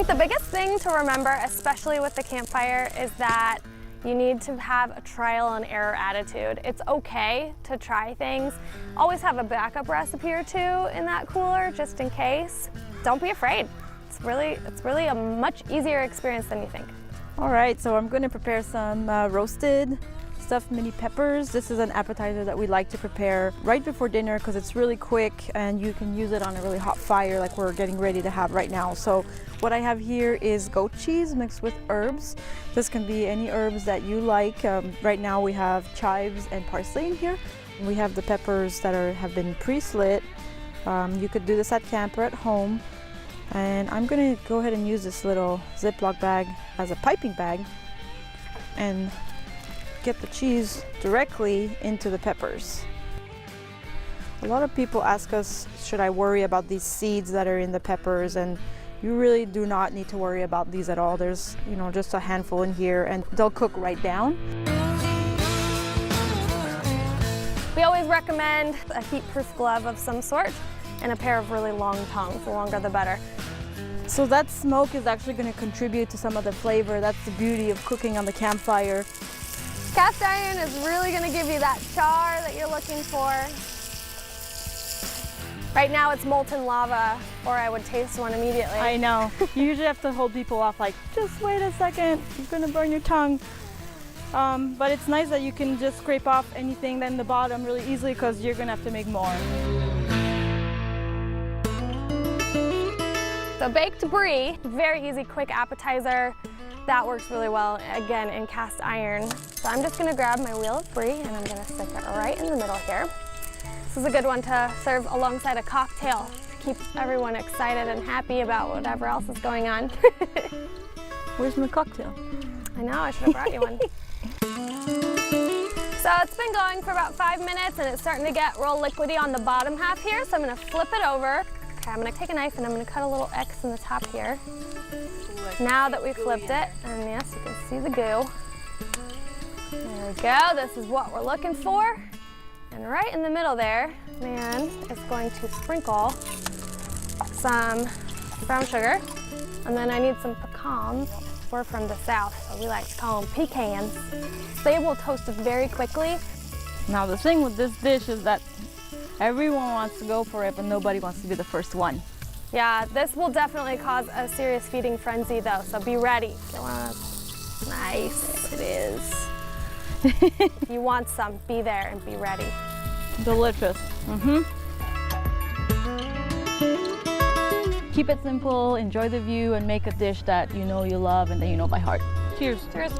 think the biggest thing to remember, especially with the campfire, is that you need to have a trial and error attitude. It's okay to try things. Always have a backup recipe or two in that cooler just in case. Don't be afraid. It's really a much easier experience than you think. All right, so I'm going to prepare some roasted stuffed mini peppers. This is an appetizer that we like to prepare right before dinner because it's really quick and you can use it on a really hot fire like we're getting ready to have right now. So what I have here is goat cheese mixed with herbs. This can be any herbs that you like. Right now we have chives and parsley in here. We have the peppers that have been pre-slit. You could do this at camp or at home. And I'm gonna go ahead and use this little Ziploc bag as a piping bag and get the cheese directly into the peppers. A lot of people ask us, should I worry about these seeds that are in the peppers? And you really do not need to worry about these at all. There's, just a handful in here and they'll cook right down. We always recommend a heat-proof glove of some sort and a pair of really long tongs. The longer the better. So that smoke is actually going to contribute to some of the flavor. That's the beauty of cooking on the campfire. Cast iron is really going to give you that char that you're looking for. Right now it's molten lava, or I would taste one immediately. I know. You usually have to hold people off like, just wait a second, you're going to burn your tongue. But it's nice that you can just scrape off anything in the bottom really easily because you're going to have to make more. So baked brie, very easy, quick appetizer. That works really well, again, in cast iron. So I'm just gonna grab my wheel of brie and I'm gonna stick it right in the middle here. This is a good one to serve alongside a cocktail to keep everyone excited and happy about whatever else is going on. Where's my cocktail? I know, I should have brought you one. So it's been going for about 5 minutes and it's starting to get real liquidy on the bottom half here, so I'm gonna flip it over. Okay, I'm gonna take a knife and I'm gonna cut a little X in the top here. Now that we've flipped it, and yes, you can see the goo. There we go, this is what we're looking for. And right in the middle there, man is going to sprinkle some brown sugar. And then I need some pecans. We're from the South, so we like to call them pecans. They will toast very quickly. Now the thing with this dish is that everyone wants to go for it, but nobody wants to be the first one. Yeah, this will definitely cause a serious feeding frenzy though, so be ready. Nice, it is. If you want some, be there and be ready. Delicious. Keep it simple, enjoy the view, and make a dish that you know you love and that you know by heart. Cheers. Cheers.